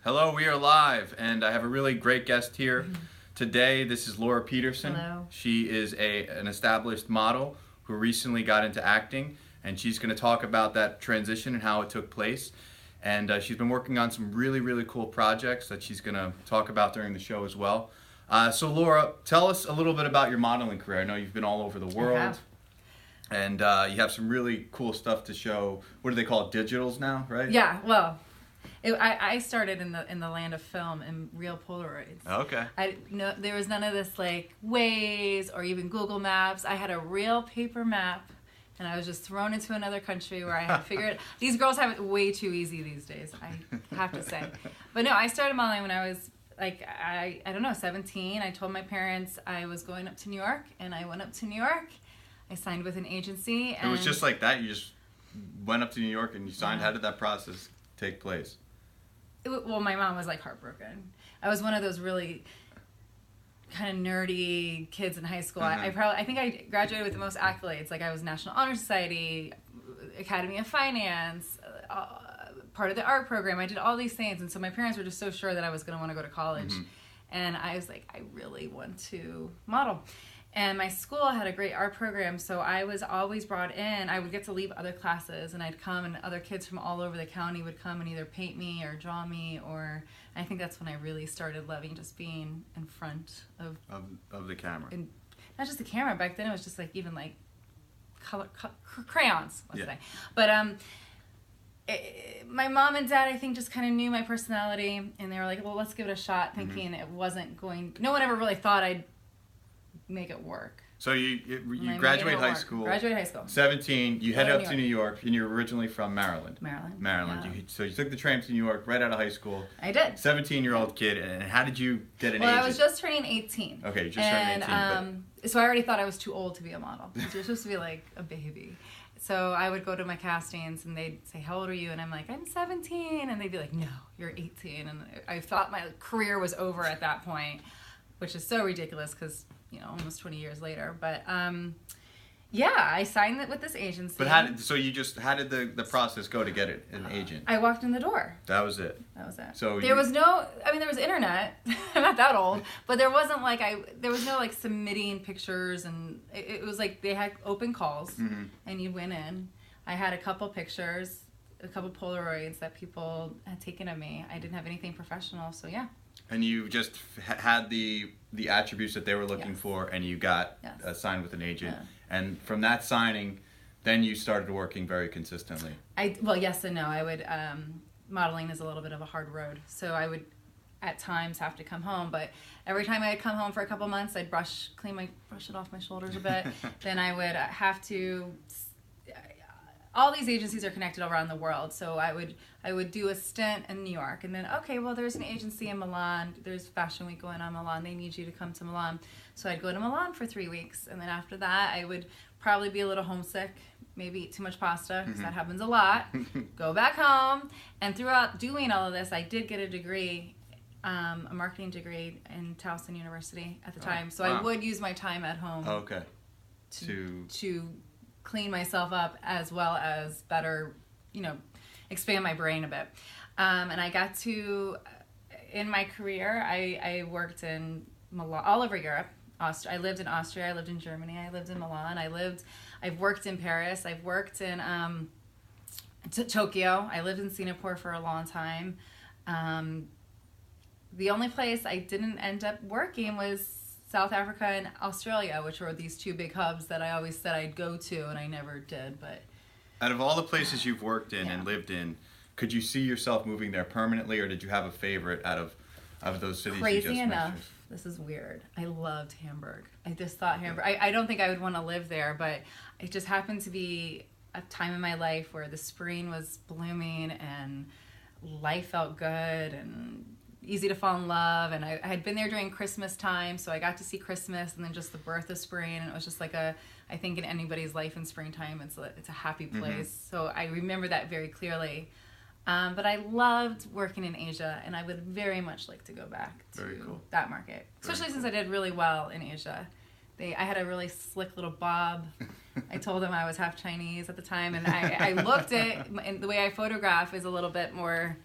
Hello, we are live, and I have a really great guest here today. This is Laura Petersen. Hello. She is an established model who recently got into acting, and she's going to talk about that transition and how it took place. And she's been working on some really, really cool projects that she's going to talk about during the show as well. So Laura, tell us a little bit about your modeling career. I know you've been all over the world. And you have some really cool stuff to show. What do they call it? Digitals now, right? Yeah, well, I started in the land of film and real Polaroids. Okay. There was none of this like Waze or even Google Maps. I had a real paper map, and I was just thrown into another country where I had figured. These girls have it way too easy these days, I have to say. But no, I started modeling when I was like I don't know, 17. I told my parents I was going up to New York, and I went up to New York. I signed with an agency. And it was just like that? You just went up to New York and you signed? How did that process take place? Well, my mom was like heartbroken. I was one of those really kind of nerdy kids in high school. Mm-hmm. I think I graduated with the most accolades. Like I was National Honor Society, Academy of Finance, part of the art program. I did all these things. And so my parents were just so sure that I was going to want to go to college. Mm-hmm. And I was like, I really want to model. And my school had a great art program, so I was always brought in. I would get to leave other classes, and I'd come, and other kids from all over the county would come and either paint me or draw me, or I think that's when I really started loving just being in front of the camera. And not just the camera. Back then, it was just like even like crayons, let's say. But my mom and dad, I think, just kind of knew my personality, and they were like, "Well, let's give it a shot," thinking it wasn't going. No one ever really thought I'd make it work. So you graduate high school. Graduated high school. 17. You headed up to New York, and you're originally from Maryland. Maryland. Yeah. So you took the train to New York right out of high school. I did. 17-year-old kid, and how did you get an agent? Well, I was just turning 18. Okay, you just turned 18. So I already thought I was too old to be a model. You're supposed to be like a baby. So I would go to my castings, and they'd say, "How old are you?" And I'm like, "I'm 17." And they'd be like, "No, you're 18." And I thought my career was over at that point, which is so ridiculous because, you know, almost 20 years later. But yeah, I signed it with this agency. But how did the process go to get an agent? I walked in the door. That was it. So there was internet. I'm not that old, but there wasn't like there was no like submitting pictures, and it was like they had open calls, and you went in. I had a couple pictures, a couple Polaroids that people had taken of me. I didn't have anything professional, so yeah. And you just had the attributes that they were looking for, and you got signed with an agent. Yeah. And from that signing, then you started working very consistently. Well, yes and no. I would modeling is a little bit of a hard road, so I would at times have to come home. But every time I'd come home for a couple months, I'd brush it off my shoulders a bit. Then I would have to. All these agencies are connected around the world, so I would do a stint in New York, and then there's an agency in Milan. There's Fashion Week going on in Milan. They need you to come to Milan, so I'd go to Milan for 3 weeks, and then after that, I would probably be a little homesick, maybe eat too much pasta because that happens a lot. Go back home, and throughout doing all of this, I did get a degree, a marketing degree in Towson University at the time. So I would use my time at home. Okay. To clean myself up as well as better, expand my brain a bit. And I got to, in my career, I worked in all over Europe. I lived in Austria, I lived in Germany, I lived in Milan, I've worked in Paris, I've worked in Tokyo, I lived in Singapore for a long time. The only place I didn't end up working was South Africa and Australia, which were these two big hubs that I always said I'd go to, and I never did. But out of all the places you've worked in and lived in, could you see yourself moving there permanently, or did you have a favorite out of those cities? Crazy enough, this is weird. I loved Hamburg. I just thought Hamburg. I don't think I would want to live there, but it just happened to be a time in my life where the spring was blooming and life felt good and easy to fall in love, and I had been there during Christmas time, so I got to see Christmas and then just the birth of spring, and it was just like I think in anybody's life in springtime, it's a happy place. So I remember that very clearly. But I loved working in Asia, and I would very much like to go back to that market, especially since I did really well in Asia. I had a really slick little bob. I told them I was half Chinese at the time, and I looked it, and the way I photograph is a little bit more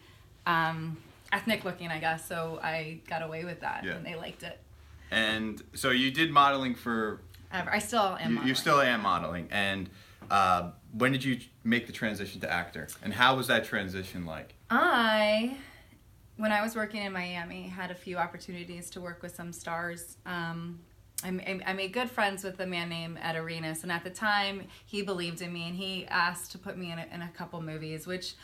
ethnic looking, I guess. So I got away with that, Yeah. and they liked it. And so you did modeling for... I still am modeling. You still am modeling. And when did you make the transition to actor? And how was that transition like? When I was working in Miami, had a few opportunities to work with some stars. I made good friends with a man named Ed Arenas, and at the time, he believed in me, and he asked to put me in a couple movies, which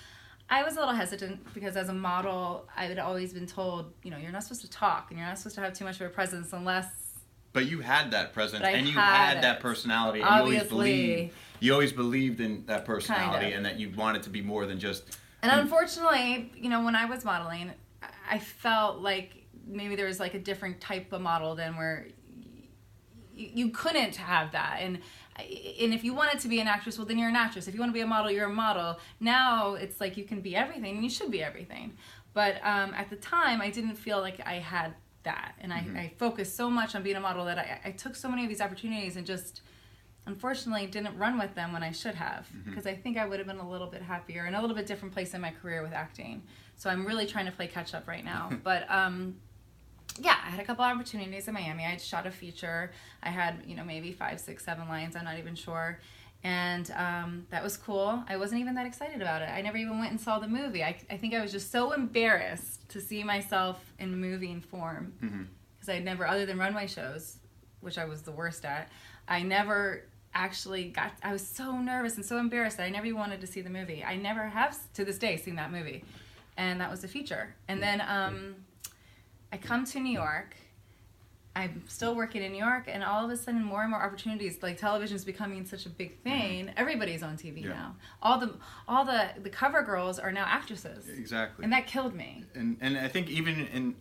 I was a little hesitant, because as a model, I had always been told, you're not supposed to talk, and you're not supposed to have too much of a presence unless... But you had that presence, and you had had that personality, and you always believed in that personality, and that you wanted to be more than just... And unfortunately, when I was modeling, I felt like maybe there was like a different type of model than where you couldn't have that. And if you wanted to be an actress, well, then you're an actress. If you want to be a model, you're a model. Now it's like you can be everything, and you should be everything. But at the time, I didn't feel like I had that. And I focused so much on being a model that I took so many of these opportunities and just... unfortunately didn't run with them when I should have, because I think I would have been a little bit happier and a little bit different place in my career with acting. So I'm really trying to play catch up right now. But yeah, I had a couple opportunities in Miami. I had shot a feature. I had, maybe 5, 6, 7 lines. I'm not even sure. And that was cool. I wasn't even that excited about it. I never even went and saw the movie. I think I was just so embarrassed to see myself in moving form, because I'd never, other than runway shows, which I was the worst at, I never actually I was so nervous and so embarrassed that I never even wanted to see the movie. I never have, to this day, seen that movie. And that was a feature. And then I come to New York. I'm still working in New York, and all of a sudden more and more opportunities, like television's becoming such a big thing. Everybody's on TV now. All the cover girls are now actresses. Exactly. And that killed me. And I think even in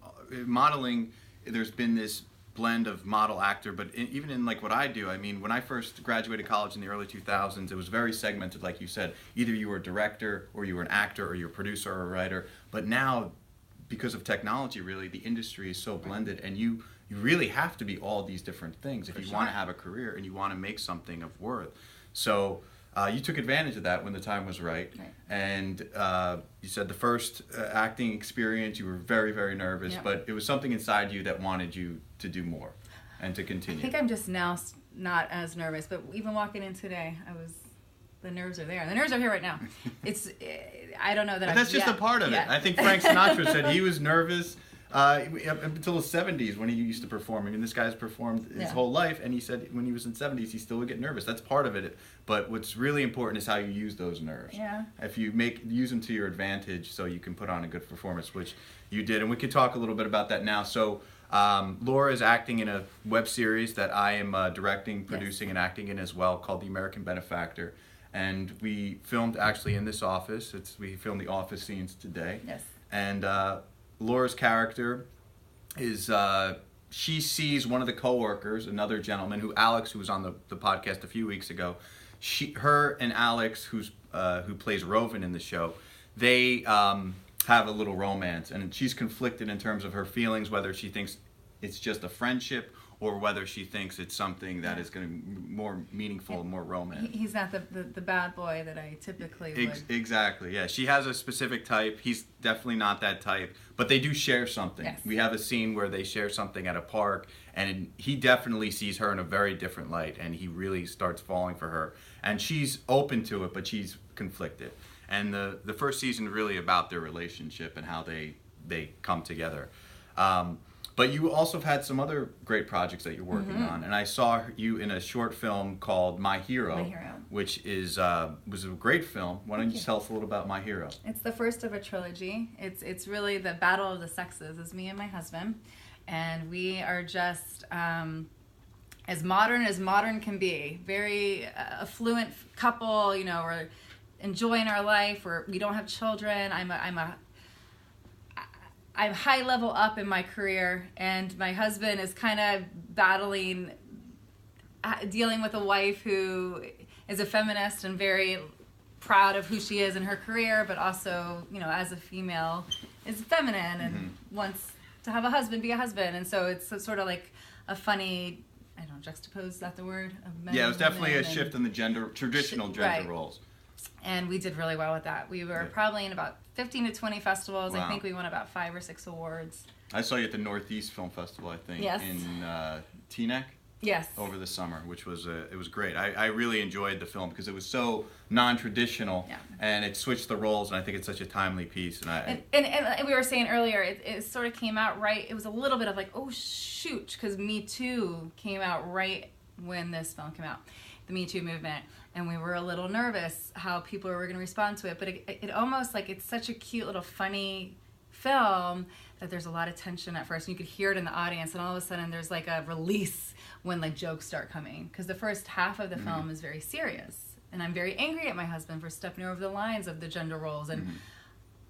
modeling, there's been this blend of model actor, but even in like what I do, I mean, when I first graduated college in the early 2000s, it was very segmented, like you said. Either you were a director, or you were an actor, or you were a producer or a writer. But now, because of technology, really, the industry is so blended, and you really have to be all these different things if you want to have a career and you want to make something of worth. So you took advantage of that when the time was right. And you said the first acting experience, you were very, very nervous, but it was something inside you that wanted you to do more and to continue. I think I'm just now not as nervous, but even walking in today, the nerves are there. The nerves are here right now. I don't know that. But that's just a part of it. I think Frank Sinatra said he was nervous up until his 70s when he used to perform. I mean, this guy's performed his whole life, and he said when he was in 70s, he still would get nervous. That's part of it. But what's really important is how you use those nerves. If you use them to your advantage, so you can put on a good performance, which you did. And we could talk a little bit about that now. So Laura is acting in a web series that I am directing, producing, and acting in as well, called The American Benefactor. And we filmed actually in this office. We filmed the office scenes today. And Laura's character is, she sees one of the coworkers, another gentleman, Alex, who was on the podcast a few weeks ago. Her and Alex, who plays Rovan in the show, they have a little romance, and she's conflicted in terms of her feelings, whether she thinks it's just a friendship or whether she thinks it's something that is going to be more meaningful and more romantic. He's not the bad boy that I typically would. Exactly, yeah. She has a specific type. He's definitely not that type. But they do share something. We have a scene where they share something at a park, and he definitely sees her in a very different light, and he really starts falling for her. And she's open to it, but she's conflicted. And the first season is really about their relationship and how they come together. But you also have had some other great projects that you're working on, and I saw you in a short film called My Hero, which was a great film. Why don't you tell us a little about My Hero? It's the first of a trilogy. It's really the battle of the sexes. It's me and my husband, and we are just as modern can be. Very affluent couple. We're enjoying our life. We don't have children. I'm high level up in my career, and my husband is kind of dealing with a wife who is a feminist and very proud of who she is in her career, but also, as a female, is feminine and wants to have a husband, be a husband. And so it's sort of like a funny, I don't know, juxtapose, is that the word? Yeah, it was definitely a shift in the traditional gender roles. And we did really well with that. We were probably in about 15 to 20 festivals. Wow. I think we won about 5 or 6 awards. I saw you at the Northeast Film Festival, I think, Yes. in Teaneck. Yes. Over the summer, which was it was great. I really enjoyed the film because it was so non-traditional, and it switched the roles, and I think it's such a timely piece. And we were saying earlier, it sort of came out right. It was a little bit of like, oh shoot, because Me Too came out right when this film came out, the Me Too movement, and we were a little nervous how people were going to respond to it. But it almost like it's such a cute little funny film that there's a lot of tension at first, and you could hear it in the audience, and all of a sudden there's like a release when like jokes start coming, because the first half of the film is very serious, and I'm very angry at my husband for stepping over the lines of the gender roles, and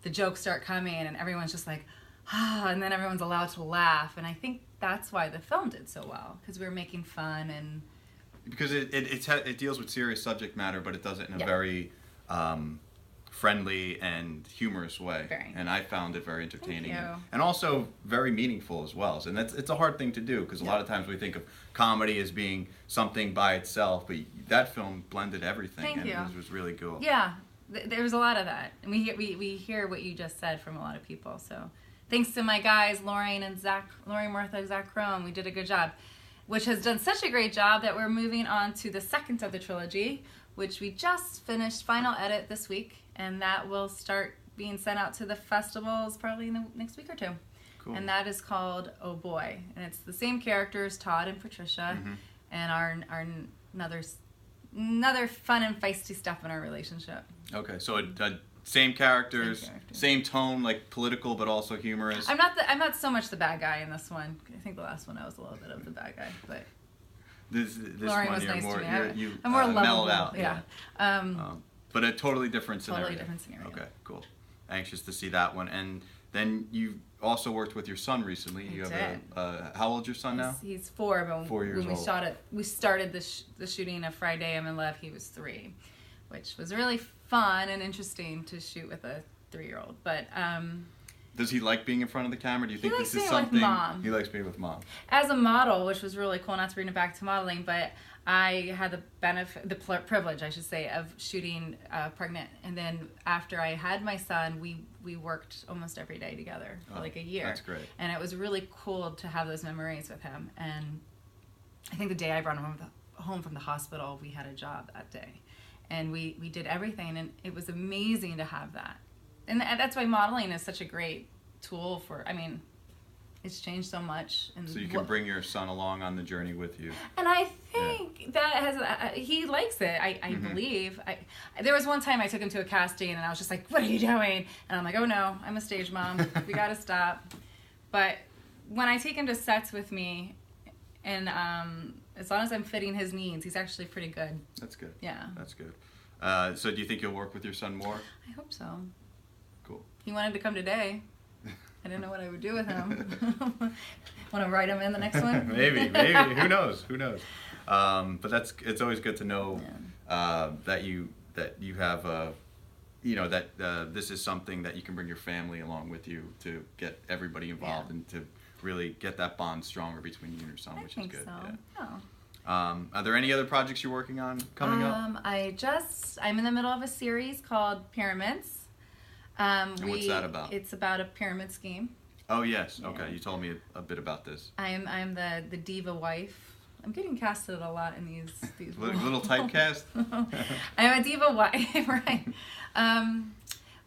the jokes start coming, and everyone's just like, and then everyone's allowed to laugh, and I think that's why the film did so well, because we were making fun, and because it deals with serious subject matter, but it does it in a very friendly and humorous way. And I found it very entertaining and also very meaningful as well. So, and it's a hard thing to do, because a lot of times we think of comedy as being something by itself, but that film blended everything. It was really cool. Yeah, there was a lot of that, and we hear what you just said from a lot of people. So thanks to my guys, Lorraine, Martha, Zach Crone, we did a good job, which has done such a great job that we're moving on to the second of the trilogy, which we just finished final edit this week, and that will start being sent out to the festivals probably in the next week or 2. Cool. And that is called Oh Boy, and it's the same characters, Todd and Patricia, and our another fun and feisty stuff in our relationship. Okay, so same characters, same tone, like political but also humorous. I'm not so much the bad guy in this one. I think the last one I was a little bit of the bad guy, but this Lauren one was you're nice more to me. you I'm more mellowed lovable. out. Yeah. But a totally different scenario. Totally different scenario. Okay, cool. Anxious to see that one. And then you also worked with your son recently. You have how old's your son now? He's 4, but 4 years when old. we started the shooting of Friday I'm in Love, he was 3, which was really fun and interesting to shoot with a 3-year-old. But does he like being in front of the camera? Do you think this is something? With Mom. He likes being with Mom. As a model, which was really cool, not to bring it back to modeling, but I had the privilege, I should say, of shooting pregnant, and then after I had my son, we worked almost every day together for like a year. That's great. And it was really cool to have those memories with him. And I think the day I brought him home from the hospital, we had a job that day, and we did everything, and it was amazing to have that. And that's why modeling is such a great tool for. I mean, it's changed so much. And so you can bring your son along on the journey with you. And I think that has he likes it. I believe. There was one time I took him to a casting, and I was just like, "What are you doing?" And I'm like, "Oh no, I'm a stage mom. We got to stop." But when I take him to sets with me, and as long as I'm fitting his needs, he's actually pretty good. That's good. Yeah. That's good. So do you think you'll work with your son more? I hope so. Cool. He wanted to come today. I didn't know what I would do with him. Want to write him in the next one? maybe. Who knows? But it's always good to know that you have that this is something that you can bring your family along with you to get everybody involved and to really get that bond stronger between you and your son, which is good. So. Yeah. Are there any other projects you're working on coming up? I'm in the middle of a series called Pyramids. And what's that about? It's about a pyramid scheme. Oh yes, okay. You told me a bit about this. I'm the diva wife. I'm getting casted a lot in these little typecast. I'm a diva wife, right?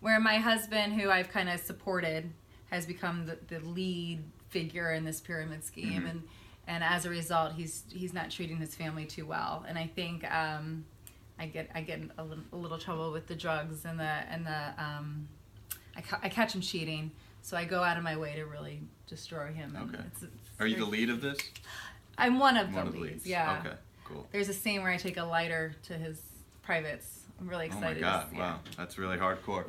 Where my husband, who I've kind of supported, has become the lead figure in this pyramid scheme, and as a result, he's not treating his family too well, and I think I get a little trouble with the drugs and I catch him cheating, so I go out of my way to really destroy him. Okay. Are you the lead of this? I'm one of the leads. Yeah. Okay. Cool. There's a scene where I take a lighter to his privates. I'm really excited. Oh my God! Wow, that's really hardcore.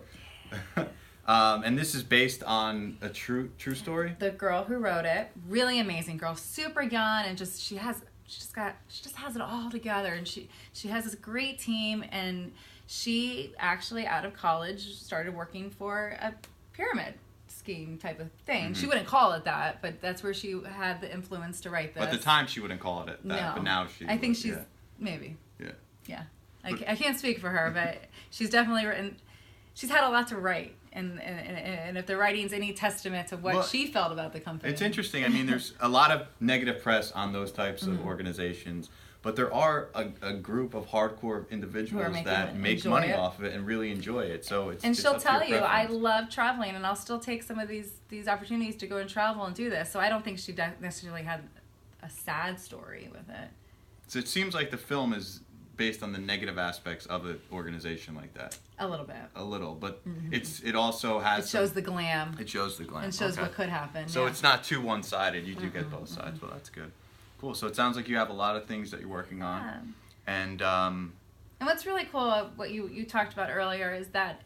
And this is based on a true story. The girl who wrote it, really amazing girl, super young, and she just has it all together, and she has this great team, and she actually out of college started working for a pyramid scheme type of thing. She wouldn't call it that, but that's where she had the influence to write this. But at the time she wouldn't call it that, no. But now I think she's maybe. Yeah. Yeah. I can't speak for her, but she's definitely written. She's had a lot to write, and if the writing's any testament to what she felt about the company. It's interesting. I mean, there's a lot of negative press on those types of organizations, but there are a group of hardcore individuals that make money off of it and really enjoy it. So it's she'll up to tell your you, I preference. love traveling, and I'll still take some of these opportunities to go and travel and do this. So I don't think she necessarily had a sad story with it. So it seems like the film is based on the negative aspects of an organization like that. A little bit. A little, but it also has. It shows the glam. It shows the glam. And shows what could happen. So it's not too one-sided. You do get both sides. Well, that's good. Cool. So it sounds like you have a lot of things that you're working on, and what's really cool, what you talked about earlier, is that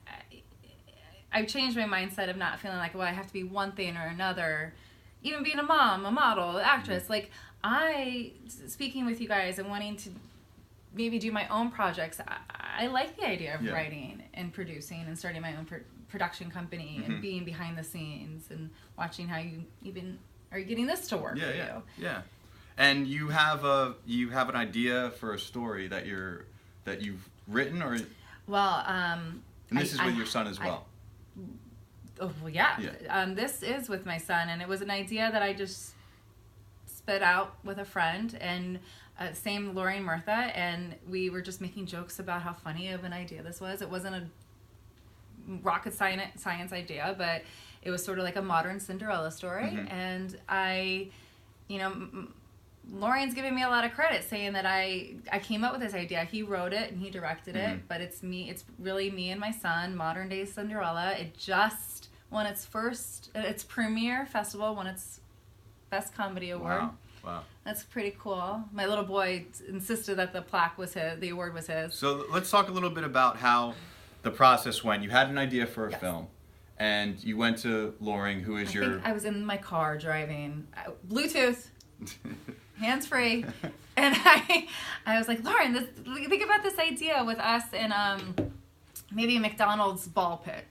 I've changed my mindset of not feeling like, well, I have to be one thing or another. Even being a mom, a model, an actress, like speaking with you guys and wanting to maybe do my own projects. I like the idea of writing and producing and starting my own production company and being behind the scenes and watching how you even are getting this to work for you. Yeah. And you have an idea for a story that you've written, or and this is with your son as well. This is with my son, and it was an idea that I just spit out with a friend, and same Lori and Martha, and we were just making jokes about how funny of an idea this was. It wasn't a rocket science idea, but it was sort of like a modern Cinderella story, and Lorian's giving me a lot of credit, saying that I came up with this idea. He wrote it and he directed it, but it's really me and my son, modern day Cinderella. It just won its premiere festival, won its Best Comedy Award. Wow. That's pretty cool. My little boy insisted that the award was his. So let's talk a little bit about how the process went. You had an idea for a film, and you went to Loring, who is I was in my car driving, Bluetooth, hands-free, and I was like, Lauren, think about this idea with us in maybe a McDonald's ball pit.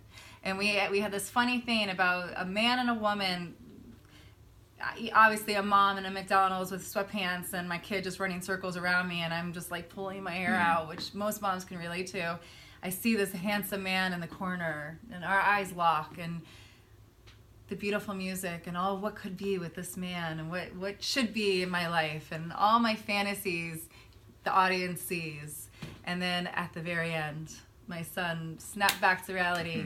And we had this funny thing about a man and a woman, obviously a mom in a McDonald's with sweatpants and my kid just running circles around me, and I'm just like pulling my hair out, which most moms can relate to. I see this handsome man in the corner, and our eyes lock, and the beautiful music, and all what could be with this man, and what should be in my life, and all my fantasies the audience sees. And then at the very end, my son snapped back to reality,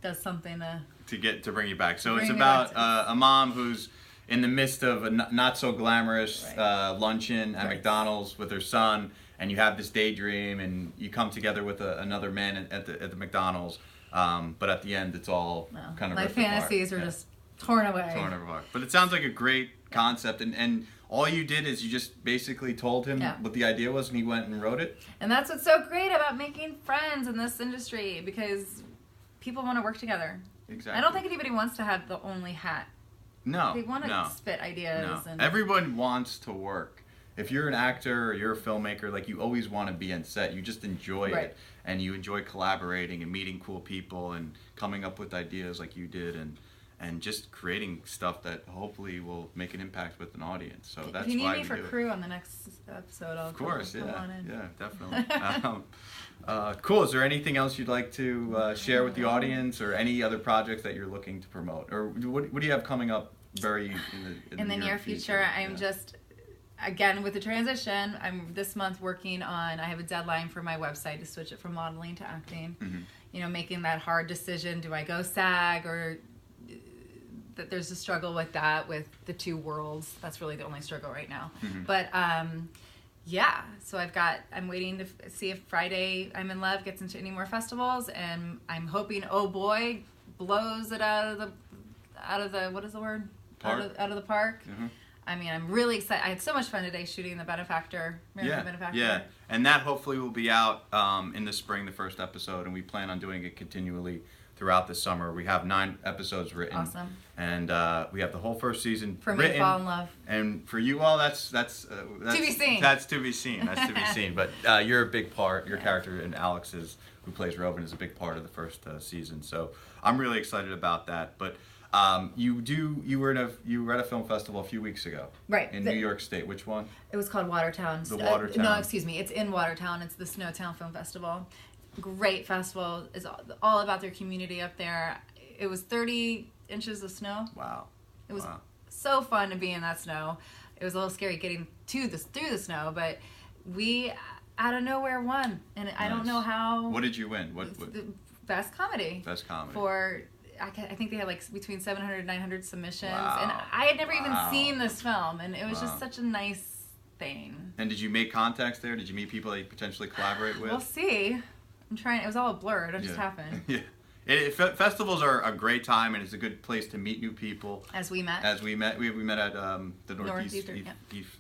does something to bring you back. So it's about a mom who's in the midst of a not so glamorous luncheon at McDonald's with her son, and you have this daydream, and you come together with another man at the McDonald's, but at the end it's all kind of my fantasies are just torn away. But it sounds like a great concept, and all you did is you just basically told him what the idea was, and he went and wrote it. And that's what's so great about making friends in this industry, because people want to work together. Exactly. I don't think anybody wants to have the only hat. No. They want to spit ideas. No. And everyone wants to work. If you're an actor or you're a filmmaker, like, you always want to be on set. You just enjoy it, and you enjoy collaborating and meeting cool people and coming up with ideas like you did, and just creating stuff that hopefully will make an impact with an audience. So that's why we do it. If you need me for crew on the next episode, I'll come on in. Yeah, definitely. Cool. Is there anything else you'd like to share with the audience, or any other projects that you're looking to promote, or what do you have coming up in the near future? I'm just, again, with the transition, I'm this month working on, I have a deadline for my website to switch it from modeling to acting. Making that hard decision. Do I go SAG, or that there's a struggle with that, with the two worlds. That's really the only struggle right now. But so I'm waiting to see if Friday I'm in Love gets into any more festivals, and I'm hoping Oh Boy blows it out of the what is the word? Park. Out of the park. I mean, I'm really excited. I had so much fun today shooting the Benefactor, American Benefactor. Yeah, and that hopefully will be out in the spring, the first episode, and we plan on doing it continually throughout the summer. We have 9 episodes written. Awesome. And we have the whole first season for written. Me to fall in love. And for you all, that's to be seen. That's to be seen. That's to be seen. But you're a big part. Your character, and Alex's, who plays Robin, is a big part of the first season. So I'm really excited about that. But You were at a film festival a few weeks ago. Right. In New York State. Which one? It was called Watertown. The Watertown. No, excuse me. It's in Watertown. It's the Snowtown Film Festival. Great festival. It's all about their community up there. It was 30 inches of snow. Wow. It was so fun to be in that snow. It was a little scary getting through the snow, but we out of nowhere won, and I don't know how. What did you win? What? The best comedy. Best comedy. For I think they had like between 700 and 900 submissions, Wow. and I had never even seen this film, and it was just such a nice thing. And did you make contacts there? Did you meet people that you potentially collaborate with? We'll see. I'm trying. It was all blurred. It just happened. Yeah. Festivals are a great time, and it's a good place to meet new people. As we met. We met at the Northeast Northeastern,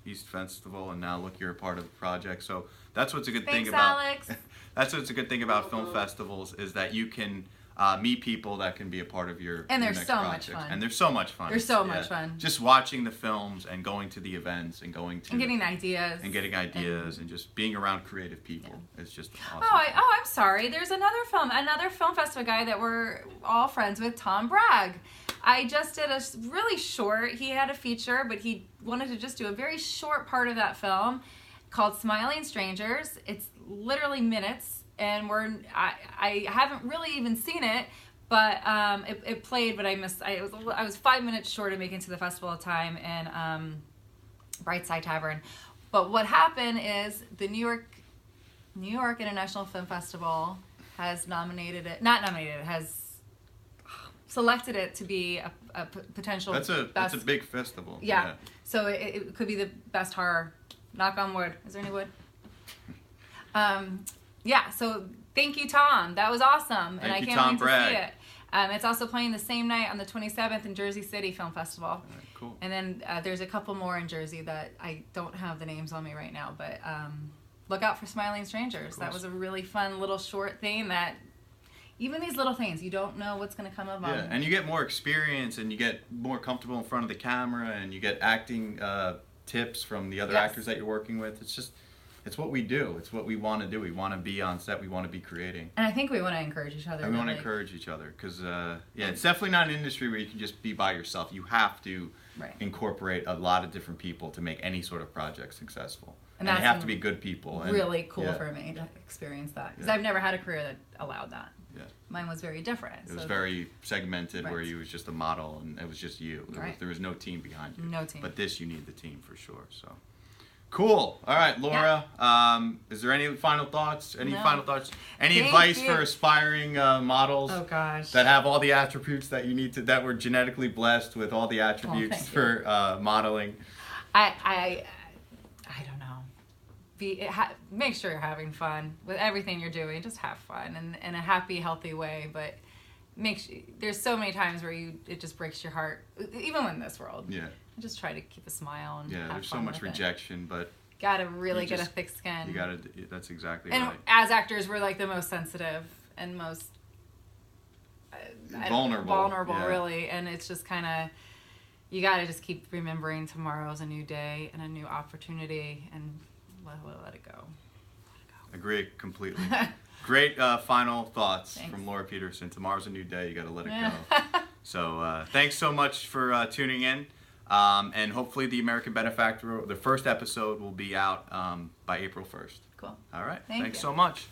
East Festival, and now look, you're a part of the project. So that's what's a good Thanks, thing about. Alex. That's what's a good thing about film festivals is that you can meet people that can be a part of your And they're next so project. much fun. And they're so much fun. They're so much fun. Just watching the films and going to the events and getting ideas. And just being around creative people. Yeah. It's just awesome. I'm sorry. There's another film festival guy that we're all friends with, Tom Bragg. I just did a really short. He had a feature, but he wanted to just do a very short part of that film called Smiling Strangers. It's literally minutes. And I haven't really even seen it, but it played, but I missed. I was 5 minutes short of making it to the festival time in Brightside Tavern. But what happened is the New York International Film Festival has has selected it to be a potential. That's a big festival. Yeah. So it could be the best horror. Knock on wood. Is there any wood? Yeah, so thank you, Tom. That was awesome. And I can't wait to see it. It's also playing the same night on the 27th in Jersey City Film Festival. Right, cool. And then there's a couple more in Jersey that I don't have the names on me right now, but look out for Smiling Strangers. That was a really fun little short thing that even these little things, you don't know what's going to come up on. Yeah, and you get more experience and you get more comfortable in front of the camera and you get acting tips from the other actors that you're working with. It's what we do. It's what we want to do. We want to be on set. We want to be creating. And I think we want to encourage each other. And we want to encourage each other because, it's definitely not an industry where you can just be by yourself. You have to incorporate a lot of different people to make any sort of project successful. And they have to be good people. Really cool for me to experience that because I've never had a career that allowed that. Yeah. Mine was very different. It was very segmented where you was just a model and it was just you. There was no team behind you. No team. But this, you need the team for sure. So. Cool. All right, Laura. Yeah. Is there any final thoughts? Any advice for aspiring models? Oh gosh. That have all the attributes that you need to. That were genetically blessed with all the attributes for modeling. I don't know. Make sure you're having fun with everything you're doing. Just have fun and in a happy, healthy way. But there's so many times where it just breaks your heart, even in this world. Yeah. Just try to keep a smile and have there's fun so much with rejection, but gotta really get a thick skin. That's exactly and right. As actors, we're like the most sensitive and most vulnerable, really. And it's just kind of you gotta just keep remembering tomorrow's a new day and a new opportunity, and let it go. Agree completely. Great final thoughts from Laura Petersen. Tomorrow's a new day. You gotta let it go. So thanks so much for tuning in. And hopefully the American Benefactor, the first episode will be out by April 1st. Cool. All right. Thanks so much.